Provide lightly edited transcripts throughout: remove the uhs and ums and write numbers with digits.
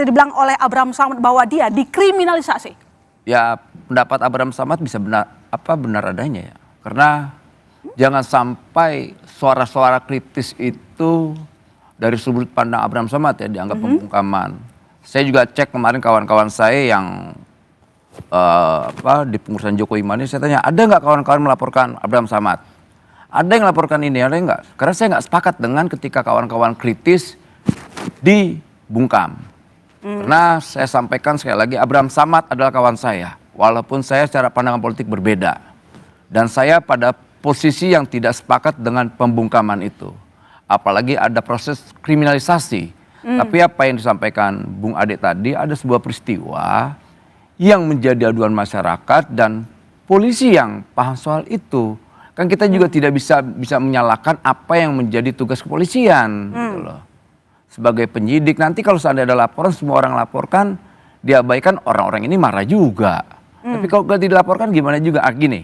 seperti dibilang oleh Abraham Samad bahwa dia dikriminalisasi? Ya, pendapat Abraham Samad bisa benar adanya ya. Karena jangan sampai suara-suara kritis itu dari sudut pandang Abraham Samad ya dianggap pembungkaman. Saya juga cek kemarin kawan-kawan saya yang di pengurusan Jokowi Mani, saya tanya, ada nggak kawan-kawan melaporkan Abraham Samad? Ada yang melaporkan ini, ada yang nggak? Karena saya nggak sepakat dengan ketika kawan-kawan kritis dibungkam. Karena saya sampaikan sekali lagi, Abraham Samad adalah kawan saya, walaupun saya secara pandangan politik berbeda. Dan saya pada posisi yang tidak sepakat dengan pembungkaman itu. Apalagi ada proses kriminalisasi. Tapi apa yang disampaikan Bung Ade tadi, ada sebuah peristiwa yang menjadi aduan masyarakat dan polisi yang paham soal itu. Kan kita juga tidak bisa menyalahkan apa yang menjadi tugas kepolisian. Gitu loh. Sebagai penyidik, nanti kalau seandainya ada laporan, semua orang laporkan, diabaikan, orang-orang ini marah juga. Tapi kalau tidak dilaporkan gimana juga? Gini,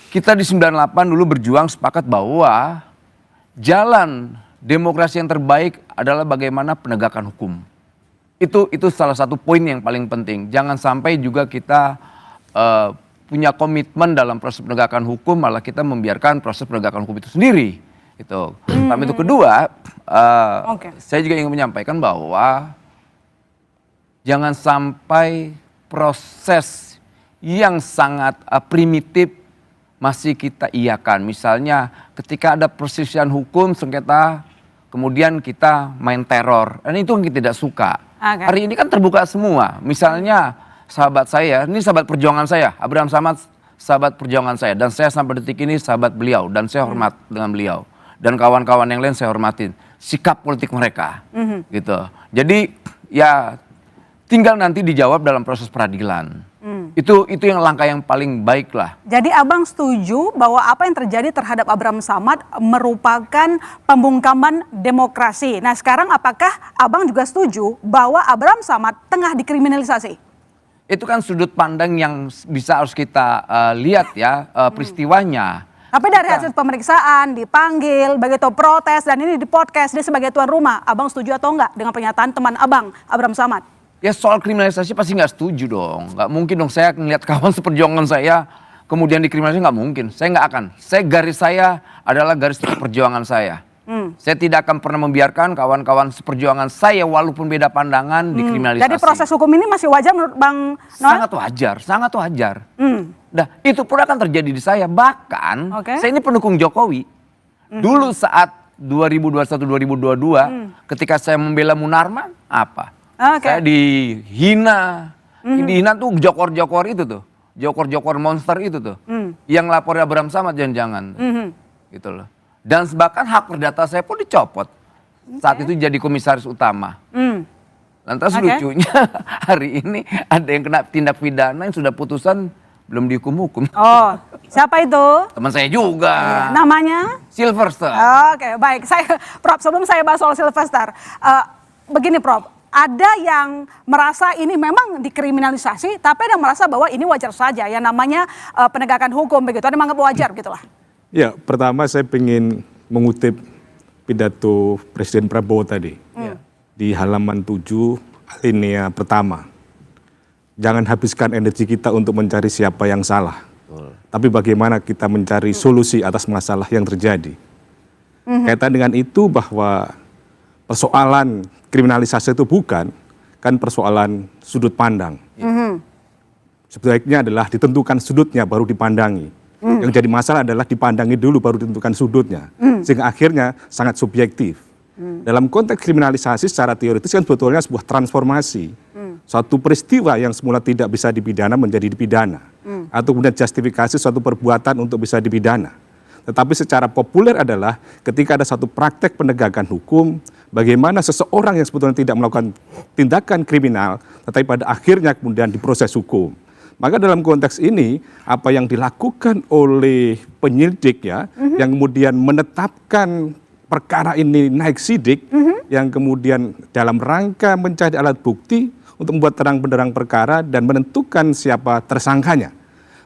kita di 98 dulu berjuang sepakat bahwa jalan demokrasi yang terbaik adalah bagaimana penegakan hukum. Itu salah satu poin yang paling penting. Jangan sampai juga kita punya komitmen dalam proses penegakan hukum, malah kita membiarkan proses penegakan hukum itu sendiri. Itu. Tapi itu kedua, saya juga ingin menyampaikan bahwa jangan sampai proses yang sangat primitif masih kita iakan. Misalnya ketika ada perselisihan hukum, sengketa, kemudian kita main teror. Dan itu yang kita tidak suka. Hari ini kan terbuka semua. Misalnya sahabat saya, ini sahabat perjuangan saya, Abraham Samad sahabat perjuangan saya. Dan saya sampai detik ini sahabat beliau. Dan saya hormat dengan beliau. Dan kawan-kawan yang lain saya hormatin. Sikap politik mereka. Gitu. Jadi ya tinggal nanti dijawab dalam proses peradilan. Itu yang langkah yang paling baik lah. Jadi abang setuju bahwa apa yang terjadi terhadap Abraham Samad merupakan pembungkaman demokrasi. Nah sekarang apakah abang juga setuju bahwa Abraham Samad tengah dikriminalisasi? Itu kan sudut pandang yang harus kita lihat ya peristiwanya. Tapi dari hasil pemeriksaan, dipanggil, begitu protes, dan ini di podcast, dia sebagai tuan rumah. Abang setuju atau enggak dengan pernyataan teman abang, Abraham Samad? Ya soal kriminalisasi pasti nggak setuju dong. Nggak mungkin dong saya ngeliat kawan seperjuangan saya kemudian dikriminalisasi, nggak mungkin. Saya nggak akan. Garis saya adalah garis perjuangan saya. Saya tidak akan pernah membiarkan kawan-kawan seperjuangan saya walaupun beda pandangan dikriminalisasi. Jadi proses hukum ini masih wajar menurut Bang Noel? Sangat wajar, sangat wajar. Nah itu pun akan terjadi di saya. Bahkan saya ini pendukung Jokowi. Dulu saat 2021-2022 ketika saya membela Munarman, apa? Saya dihina. Dihina tuh jokor-jokor itu tuh. Jokor-jokor monster itu tuh. Yang lapor Abraham Samad jangan-jangan. Gitu loh. Dan bahkan hak perdata saya pun dicopot. Saat itu jadi komisaris utama. Lantas lucunya hari ini ada yang kena tindak pidana yang sudah putusan belum dihukum-hukum. Oh, siapa itu? Teman saya juga. Namanya? Sylvester. Oke, baik. Prof, sebelum saya bahas soal Sylvester. Begini Prof, ada yang merasa ini memang dikriminalisasi, tapi ada yang merasa bahwa ini wajar saja. Yang namanya penegakan hukum begitu. Ada yang menganggap wajar gitulah. Ya, pertama saya ingin mengutip pidato Presiden Prabowo tadi. Di halaman 7 alinea pertama. Jangan habiskan energi kita untuk mencari siapa yang salah. Tapi bagaimana kita mencari solusi atas masalah yang terjadi. Kaitan dengan itu bahwa persoalan kriminalisasi itu bukan kan persoalan sudut pandang. Sebaiknya adalah ditentukan sudutnya baru dipandangi. Yang jadi masalah adalah dipandangi dulu baru ditentukan sudutnya. Sehingga akhirnya sangat subjektif. Dalam konteks kriminalisasi secara teoritis kan sebetulnya sebuah transformasi. Suatu peristiwa yang semula tidak bisa dipidana menjadi dipidana. Atau kemudian justifikasi suatu perbuatan untuk bisa dipidana. Tetapi secara populer adalah ketika ada satu praktek penegakan hukum, bagaimana seseorang yang sebetulnya tidak melakukan tindakan kriminal, tetapi pada akhirnya kemudian diproses hukum. Maka dalam konteks ini, apa yang dilakukan oleh penyidik ya, yang kemudian menetapkan perkara ini naik sidik, yang kemudian dalam rangka mencari alat bukti untuk membuat terang benderang perkara dan menentukan siapa tersangkanya.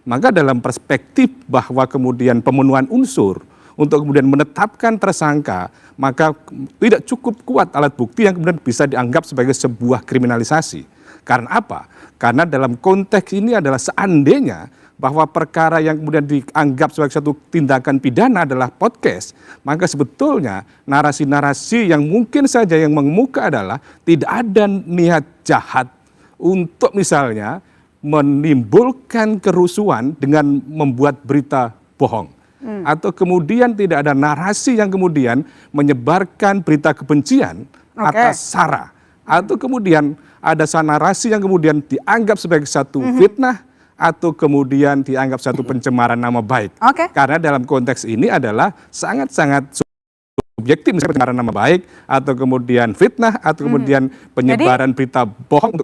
Maka dalam perspektif bahwa kemudian pemenuhan unsur untuk kemudian menetapkan tersangka, maka tidak cukup kuat alat bukti yang kemudian bisa dianggap sebagai sebuah kriminalisasi. Karena apa? Karena dalam konteks ini adalah seandainya bahwa perkara yang kemudian dianggap sebagai satu tindakan pidana adalah podcast, maka sebetulnya narasi-narasi yang mungkin saja yang mengemuka adalah tidak ada niat jahat untuk misalnya menimbulkan kerusuhan dengan membuat berita bohong. Atau kemudian tidak ada narasi yang kemudian menyebarkan berita kebencian atas SARA. Atau kemudian ada narasi yang kemudian dianggap sebagai satu fitnah atau kemudian dianggap satu pencemaran nama baik. Karena dalam konteks ini adalah sangat-sangat subjektif, misalnya pencemaran nama baik atau kemudian fitnah atau kemudian penyebaran berita bohong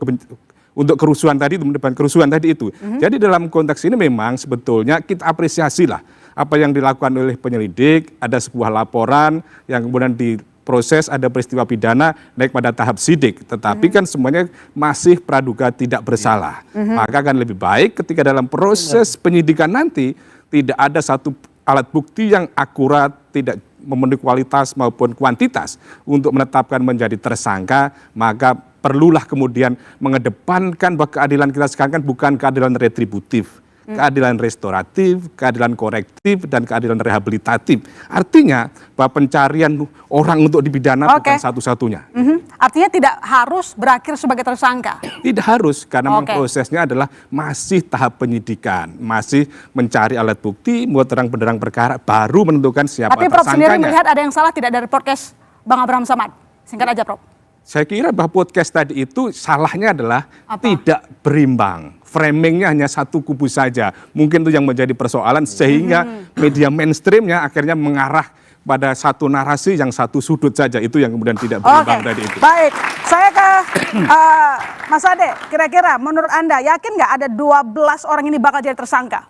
untuk kerusuhan tadi, menyebabkan kerusuhan tadi itu. Jadi dalam konteks ini memang sebetulnya kita apresiasilah apa yang dilakukan oleh penyelidik, ada sebuah laporan yang kemudian diproses, ada peristiwa pidana naik pada tahap sidik, tetapi kan semuanya masih praduga tidak bersalah. Maka akan lebih baik ketika dalam proses penyidikan nanti tidak ada satu alat bukti yang akurat, tidak memenuhi kualitas maupun kuantitas untuk menetapkan menjadi tersangka, maka perlulah kemudian mengedepankan bahwa keadilan kita sekarang kan bukan keadilan retributif, keadilan restoratif, keadilan korektif, dan keadilan rehabilitatif. Artinya bahwa pencarian orang untuk dipidana bukan satu-satunya. Artinya tidak harus berakhir sebagai tersangka? Tidak harus, karena memang prosesnya adalah masih tahap penyidikan, masih mencari alat bukti, membuat terang-benderang perkara, baru menentukan siapa tersangkanya. Tapi Prof sendiri melihat ada yang salah tidak dari podcast Bang Abraham Samad? Singkat aja Prof. Saya kira bahwa podcast tadi itu salahnya adalah tidak berimbang. Framingnya hanya satu kubu saja. Mungkin itu yang menjadi persoalan sehingga media mainstreamnya akhirnya mengarah pada satu narasi yang satu sudut saja. Itu yang kemudian tidak berimbang tadi itu. Baik, saya ke Mas Ade. Kira-kira menurut Anda yakin nggak ada 12 orang ini bakal jadi tersangka?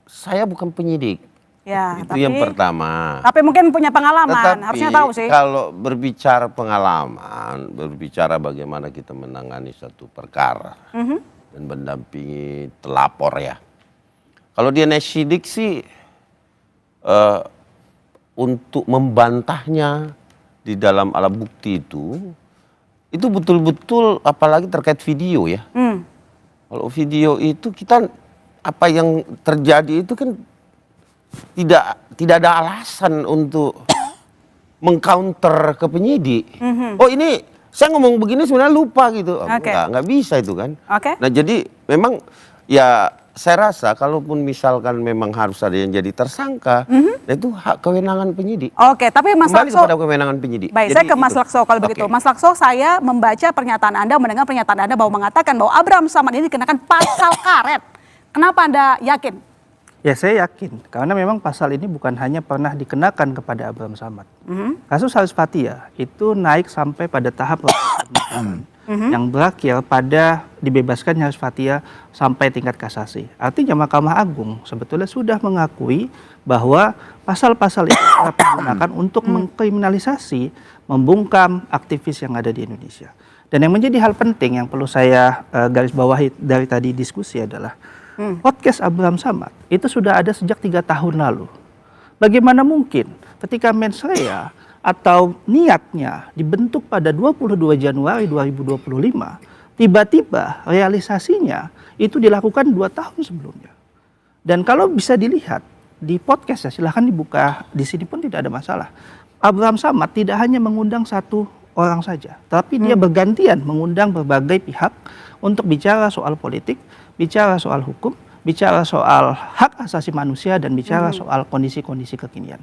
Saya bukan penyidik. Ya, itu yang pertama. Tapi mungkin punya pengalaman, harusnya tahu sih. Kalau berbicara pengalaman, berbicara bagaimana kita menangani satu perkara dan mendampingi telapor ya. Kalau dia naik sidik sih untuk membantahnya di dalam alat bukti itu betul-betul apalagi terkait video ya. Kalau video itu kita apa yang terjadi itu kan tidak ada alasan untuk mengcounter ke penyidik. Oh ini saya ngomong begini sebenarnya lupa gitu. Nggak bisa itu kan. Nah jadi memang ya saya rasa kalaupun misalkan memang harus ada yang jadi tersangka, itu hak kewenangan penyidik. Tapi Mas Lakso, kepada kewenangan penyidik. Baik, jadi, saya ke Mas Lakso kalau begitu. Mas Lakso, saya membaca pernyataan Anda, mendengar pernyataan Anda bahwa mengatakan bahwa Abraham Samad ini dikenakan pasal karet. Kenapa Anda yakin? Ya saya yakin, karena memang pasal ini bukan hanya pernah dikenakan kepada Abraham Samad. Kasus Haris Fathia itu naik sampai pada tahap yang berakhir pada dibebaskannya Haris Fathia sampai tingkat kasasi. Artinya Mahkamah Agung sebetulnya sudah mengakui bahwa pasal-pasal itu dapat digunakan untuk mengkriminalisasi, membungkam aktivis yang ada di Indonesia. Dan yang menjadi hal penting yang perlu saya garis bawahi dari tadi diskusi adalah podcast Abraham Samad itu sudah ada sejak 3 tahun lalu. Bagaimana mungkin ketika mensrea atau niatnya dibentuk pada 22 Januari 2025, tiba-tiba realisasinya itu dilakukan 2 tahun sebelumnya. Dan kalau bisa dilihat di podcast ya, silahkan dibuka di sini pun tidak ada masalah. Abraham Samad tidak hanya mengundang satu orang saja, tapi dia bergantian mengundang berbagai pihak untuk bicara soal politik, bicara soal hukum, bicara soal hak asasi manusia, dan bicara soal kondisi-kondisi kekinian.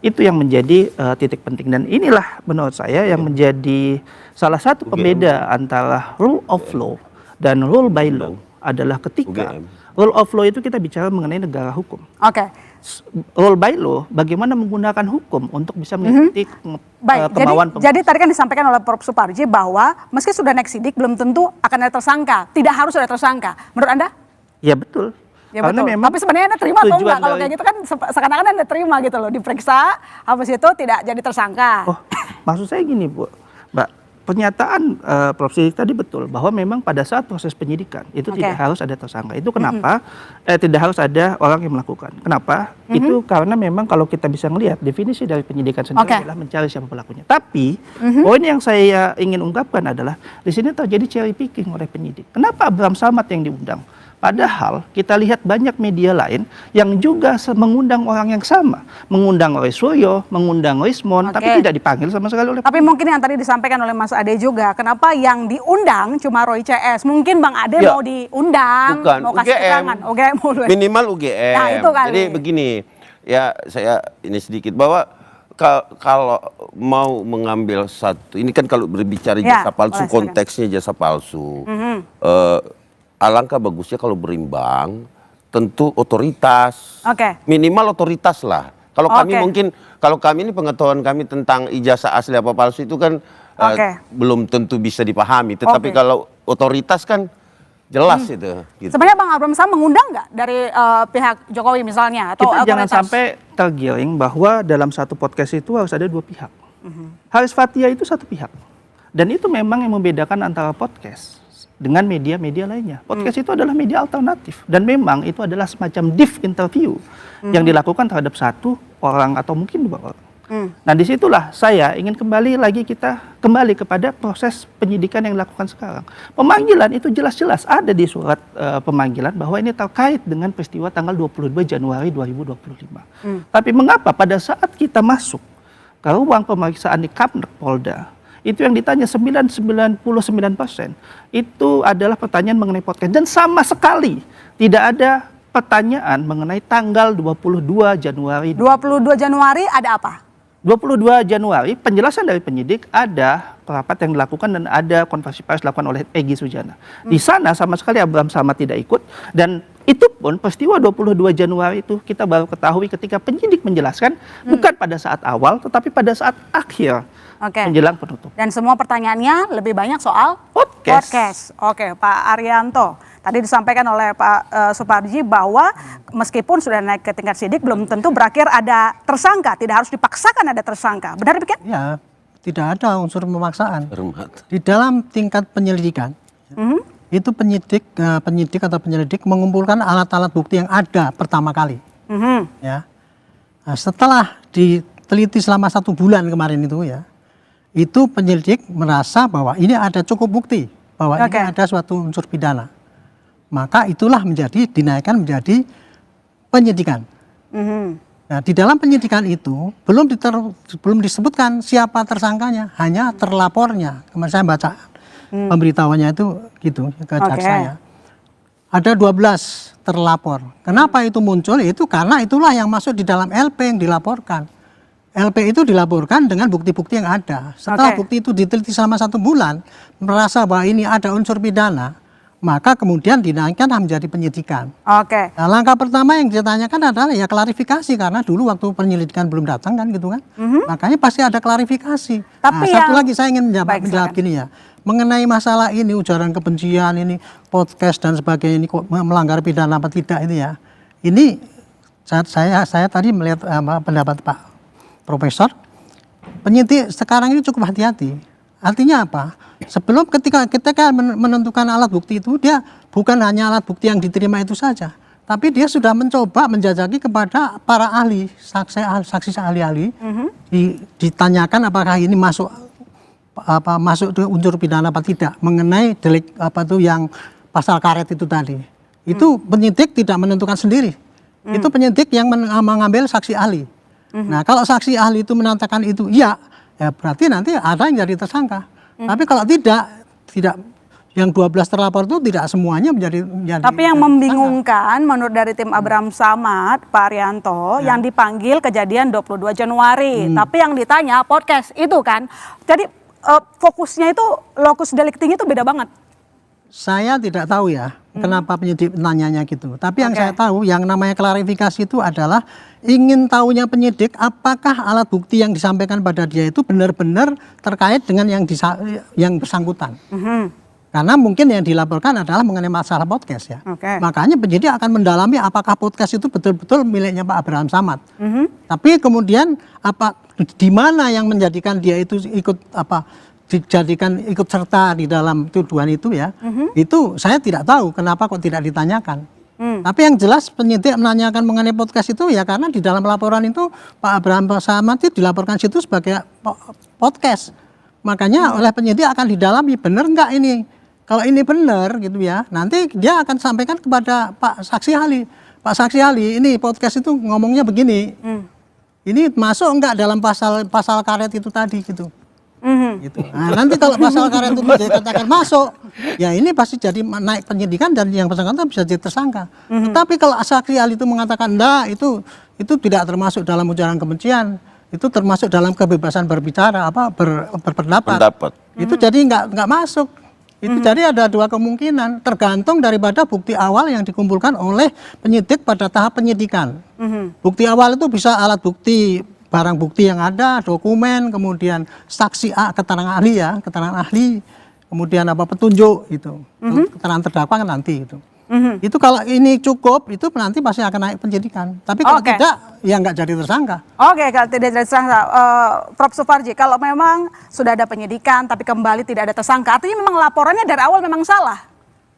Itu yang menjadi titik penting. Dan inilah menurut saya yang menjadi salah satu pembeda antara rule of law dan rule by law adalah ketika rule of law itu kita bicara mengenai negara hukum. Rule by law bagaimana menggunakan hukum untuk bisa mengikuti kemauan pemerintah. Jadi tadi kan disampaikan oleh Prof Suparji bahwa meski sudah naik sidik belum tentu akan ada tersangka, tidak harus ada tersangka. Menurut Anda? Ya betul. Ya betul. Tapi sebenarnya Anda terima atau enggak? Kalau kayak gitu kan seakan-akan Anda terima gitu loh, diperiksa, habis itu tidak jadi tersangka. Maksud saya gini Bu, Mbak, pernyataan Prof. Siddiq tadi betul bahwa memang pada saat proses penyidikan itu tidak harus ada tersangka. Itu kenapa tidak harus ada orang yang melakukan. Kenapa? Itu karena memang kalau kita bisa melihat definisi dari penyidikan sendiri adalah mencari siapa pelakunya. Tapi poin yang saya ingin ungkapkan adalah di sini terjadi cherry picking oleh penyidik. Kenapa Abraham Samad yang diundang? Padahal kita lihat banyak media lain yang juga mengundang orang yang sama. Mengundang Roy Suryo, mengundang Rismon, tapi tidak dipanggil sama sekali oleh. Tapi mungkin yang tadi disampaikan oleh Mas Ade juga, kenapa yang diundang cuma Roy CS? Mungkin Bang Ade mau diundang, bukan, mau kasih keterangan. UGM. Minimal UGM. Nah, itu kali. Jadi begini, ya saya ini sedikit bahwa kalau mau mengambil satu, ini kan kalau berbicara jasa palsu, konteksnya jasa palsu. Alangkah bagusnya kalau berimbang, tentu otoritas. Minimal otoritas lah. Kalau kami mungkin, kalau kami ini pengetahuan kami tentang ijazah asli apa palsu itu kan belum tentu bisa dipahami. Tetapi kalau otoritas kan jelas itu. Gitu. Sebenarnya Bang Abraham Samad mengundang nggak dari pihak Jokowi misalnya? Atau kita jangan sampai tergiring bahwa dalam satu podcast itu harus ada dua pihak. Haris Fathia itu satu pihak. Dan itu memang yang membedakan antara podcast dengan media-media lainnya. Podcast itu adalah media alternatif. Dan memang itu adalah semacam deep interview yang dilakukan terhadap satu orang atau mungkin dua orang. Nah disitulah saya ingin kita kembali kepada proses penyidikan yang dilakukan sekarang. Pemanggilan itu jelas-jelas ada di surat pemanggilan bahwa ini terkait dengan peristiwa tanggal 22 Januari 2025. Tapi mengapa pada saat kita masuk ke ruang pemeriksaan di Kapolda Polda, itu yang ditanya 99% itu adalah pertanyaan mengenai podcast. Dan sama sekali tidak ada pertanyaan mengenai tanggal 22 Januari. 22 Januari ada apa? 22 Januari penjelasan dari penyidik ada rapat yang dilakukan dan ada konferensi pers dilakukan oleh Egy Sujana. Di sana sama sekali Abraham Samad tidak ikut dan itu pun peristiwa 22 Januari itu kita baru ketahui ketika penyidik menjelaskan bukan pada saat awal tetapi pada saat akhir. Menjelang penutup. Dan semua pertanyaannya lebih banyak soal podcast. Oke, Pak Arianto. Tadi disampaikan oleh Pak Suparji bahwa meskipun sudah naik ke tingkat sidik belum tentu berakhir ada tersangka. Tidak harus dipaksakan ada tersangka. Benar demikian? Ya, tidak ada unsur pemaksaan. Di dalam tingkat penyelidikan, itu penyidik atau penyelidik mengumpulkan alat-alat bukti yang ada pertama kali. Ya. Nah, setelah diteliti selama 1 bulan kemarin itu penyelidik merasa bahwa ini ada cukup bukti bahwa ini ada suatu unsur pidana, maka itulah dinaikkan menjadi penyidikan. Nah di dalam penyidikan itu belum disebutkan siapa tersangkanya, hanya terlapornya. Kemarin saya baca pemberitahuannya itu gitu ke jaksa ya. Ada 12 terlapor. Kenapa itu muncul? Itu karena itulah yang masuk di dalam LP yang dilaporkan. LP itu dilaporkan dengan bukti-bukti yang ada. Setelah bukti itu diteliti selama 1 bulan, merasa bahwa ini ada unsur pidana, maka kemudian dinaikkan menjadi penyidikan. Nah, langkah pertama yang ditanyakan adalah ya klarifikasi, karena dulu waktu penyelidikan belum datang kan gitu kan. Makanya pasti ada klarifikasi. Tapi satu lagi saya ingin menjawab gini ya. Mengenai masalah ini ujaran kebencian ini, podcast dan sebagainya ini kok melanggar pidana apa tidak ini ya. Ini saya tadi melihat pendapat Pak Profesor, penyidik sekarang ini cukup hati-hati. Artinya apa? Sebelum ketika menentukan alat bukti itu, dia bukan hanya alat bukti yang diterima itu saja, tapi dia sudah mencoba menjajaki kepada para ahli, saksi ahli-ahli, ditanyakan apakah ini masuk unsur pidana apa tidak, mengenai delik yang pasal karet itu tadi. Itu penyidik tidak menentukan sendiri. Itu penyidik yang mengambil saksi ahli. Nah kalau saksi ahli itu menandakan itu ya berarti nanti ada yang jadi tersangka. Tapi kalau tidak yang 12 terlapor itu tidak semuanya menjadi tapi yang membingungkan menurut dari tim Abraham Samad, Pak Arianto, yang dipanggil kejadian 22 Januari. Tapi yang ditanya podcast itu kan. Jadi fokusnya itu lokus deliktinya itu beda banget. Saya tidak tahu ya kenapa penyidik nanyanya gitu. Tapi yang saya tahu yang namanya klarifikasi itu adalah ingin tahunya penyidik apakah alat bukti yang disampaikan pada dia itu benar-benar terkait dengan yang bersangkutan. Karena mungkin yang dilaporkan adalah mengenai masalah podcast ya. Makanya penyidik akan mendalami apakah podcast itu betul-betul miliknya Pak Abraham Samad. Tapi kemudian di mana yang menjadikan dia itu ikut dijadikan ikut serta di dalam tuduhan itu ya, itu saya tidak tahu kenapa kok tidak ditanyakan. Tapi yang jelas penyidik menanyakan mengenai podcast itu ya karena di dalam laporan itu Pak Abraham Samad itu dilaporkan situ sebagai podcast. Makanya oleh penyidik akan didalami benar nggak ini. Kalau ini benar gitu ya, nanti dia akan sampaikan kepada Pak Saksi Ahli. Pak Saksi Ahli, ini podcast itu ngomongnya begini. Ini masuk enggak dalam pasal karet itu tadi gitu. Gitu. Nah, nanti kalau pasal karet itu dikatakan masuk, ya ini pasti jadi naik penyidikan dan yang bersangkutan bisa jadi tersangka. Tetapi kalau Saksi Ahli itu mengatakan enggak, itu tidak termasuk dalam ujaran kebencian. Itu termasuk dalam kebebasan berbicara, berpendapat. Itu jadi enggak masuk. Itu jadi ada dua kemungkinan, tergantung daripada bukti awal yang dikumpulkan oleh penyidik pada tahap penyidikan. Bukti awal itu bisa alat bukti, barang bukti yang ada, dokumen, kemudian saksi keterangan ahli ya, keterangan ahli, kemudian petunjuk itu, keterangan terdakwa kan nanti itu. Itu kalau ini cukup, itu nanti pasti akan naik penyidikan. Tapi kalau tidak, ya nggak jadi tersangka. Oke, kalau tidak jadi tersangka, Prof. Suparji, kalau memang sudah ada penyidikan tapi kembali tidak ada tersangka, artinya memang laporannya dari awal memang salah.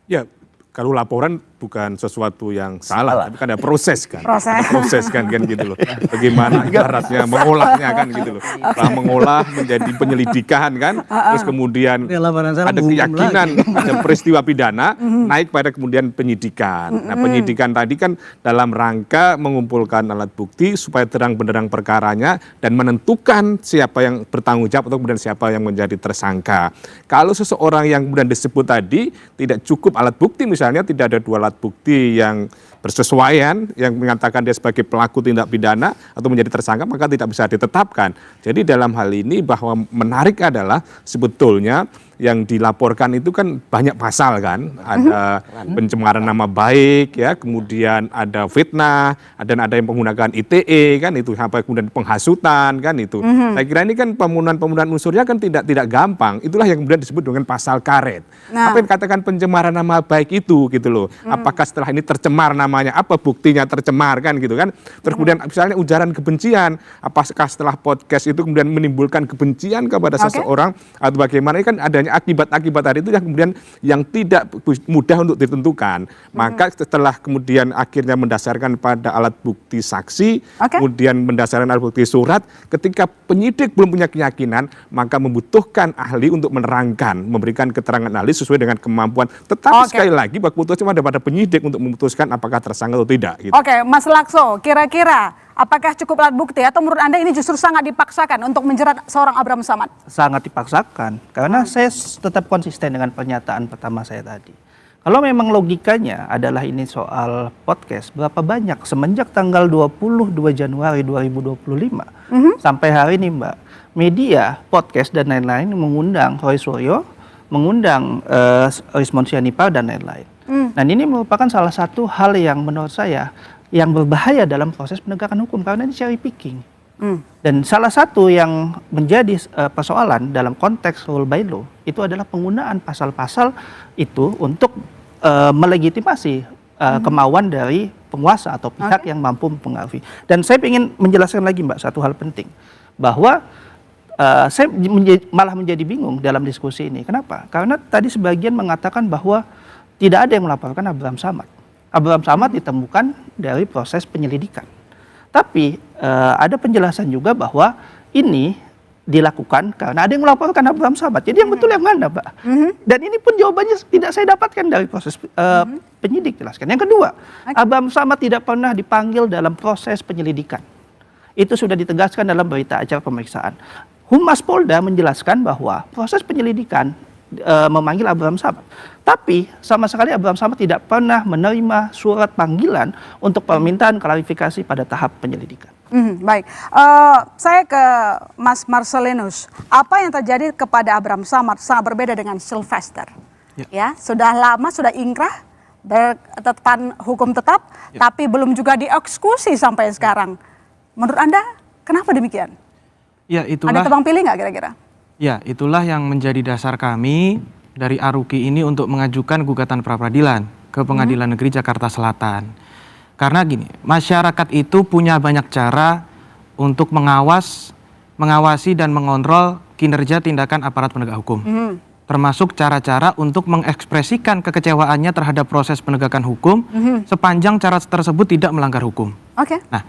Ya, kalau laporan bukan sesuatu yang salah, tapi kan ada proses kan. Proses. Ada proses kan gitu loh. Bagaimana ibaratnya mengolahnya kan gitu loh. Setelah mengolah menjadi penyelidikan kan, terus kemudian ada keyakinan ada peristiwa pidana, naik pada kemudian penyidikan. Nah, penyidikan tadi kan dalam rangka mengumpulkan alat bukti supaya terang benderang perkaranya dan menentukan siapa yang bertanggung jawab atau kemudian siapa yang menjadi tersangka. Kalau seseorang yang kemudian disebut tadi tidak cukup alat bukti, misalnya tidak ada dua alat bukti yang bersesuaian yang mengatakan dia sebagai pelaku tindak pidana atau menjadi tersangka, maka tidak bisa ditetapkan. Jadi dalam hal ini bahwa menarik adalah sebetulnya yang dilaporkan itu kan banyak pasal kan, ada pencemaran nama baik ya, kemudian ada fitnah, dan ada yang menggunakan ITE kan itu, sampai kemudian penghasutan kan itu. Saya kira ini kan pembunuhan unsurnya kan tidak gampang. Itulah yang kemudian disebut dengan pasal karet. Apa yang dikatakan pencemaran nama baik itu gitu loh. Apakah setelah ini tercemar namanya, apa buktinya tercemar kan gitu kan. Terus kemudian misalnya ujaran kebencian, apakah setelah podcast itu kemudian menimbulkan kebencian kepada seseorang atau bagaimana, ini kan adanya akibat-akibat tadi itu yang kemudian yang tidak mudah untuk ditentukan. Maka setelah kemudian akhirnya mendasarkan pada alat bukti saksi, kemudian mendasarkan alat bukti surat, ketika penyidik belum punya keyakinan, maka membutuhkan ahli untuk menerangkan, memberikan keterangan ahli sesuai dengan kemampuan. Tetapi sekali lagi keputusan ada pada penyidik untuk memutuskan apakah tersangka atau tidak. Gitu. Oke, Mas Lakso, kira-kira apakah cukup alat bukti atau menurut Anda ini justru sangat dipaksakan untuk menjerat seorang Abraham Samad? Sangat dipaksakan, karena saya tetap konsisten dengan pernyataan pertama saya tadi. Kalau memang logikanya adalah ini soal podcast, berapa banyak semenjak tanggal 22 Januari 2025 sampai hari ini Mbak, media, podcast dan lain-lain mengundang Roy Suryo, mengundang Rismond Sianipar dan lain-lain. Dan ini merupakan salah satu hal yang menurut saya yang berbahaya dalam proses penegakan hukum karena ini cherry picking. Dan salah satu yang menjadi persoalan dalam konteks rule by law itu adalah penggunaan pasal-pasal itu untuk melegitimasi kemauan dari penguasa atau pihak yang mampu mempengaruhi. Dan saya ingin menjelaskan lagi Mbak satu hal penting, bahwa saya malah menjadi bingung dalam diskusi ini. Kenapa? Karena tadi sebagian mengatakan bahwa tidak ada yang melaporkan Abraham Samad. Abraham Samad ditemukan dari proses penyelidikan. Tapi ada penjelasan juga bahwa ini dilakukan karena ada yang melaporkan Abraham Samad. Jadi yang betul yang mana, Pak? Dan ini pun jawabannya tidak saya dapatkan dari proses penyidik jelaskan. Yang kedua, Abraham Samad tidak pernah dipanggil dalam proses penyelidikan. Itu sudah ditegaskan dalam berita acara pemeriksaan. Humas Polda menjelaskan bahwa proses penyelidikan memanggil Abraham Samad. Tapi sama sekali Abraham Samad tidak pernah menerima surat panggilan untuk permintaan klarifikasi pada tahap penyelidikan. Baik, saya ke Mas Marcelinus. Apa yang terjadi kepada Abraham Samad sangat berbeda dengan Sylvester. Ya, sudah lama, sudah ingkrah, bertetapan hukum tetap, tapi belum juga dieksekusi sampai sekarang. Menurut Anda, kenapa demikian? Ya, itulah. Ada tebang pilih nggak kira-kira? Ya, itulah yang menjadi dasar kami dari Aruki ini untuk mengajukan gugatan pra-peradilan ke Pengadilan Negeri Jakarta Selatan. Karena gini, masyarakat itu punya banyak cara untuk mengawas mengawasi dan mengontrol kinerja tindakan aparat penegak hukum. Termasuk cara-cara untuk mengekspresikan kekecewaannya terhadap proses penegakan hukum sepanjang cara tersebut tidak melanggar hukum. Oke. Nah,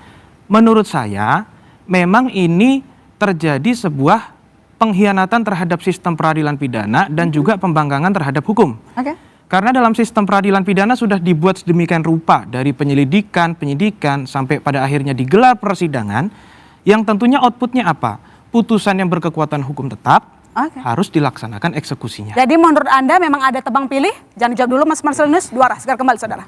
menurut saya memang ini terjadi sebuah pengkhianatan terhadap sistem peradilan pidana dan juga pembangkangan terhadap hukum. Oke. Karena dalam sistem peradilan pidana sudah dibuat sedemikian rupa dari penyelidikan, penyidikan, sampai pada akhirnya digelar persidangan, yang tentunya outputnya apa? Putusan yang berkekuatan hukum tetap harus dilaksanakan eksekusinya. Jadi menurut Anda memang ada tebang pilih? Jangan dijawab dulu Mas Marcelinus, 2 arah, segera kembali saudara.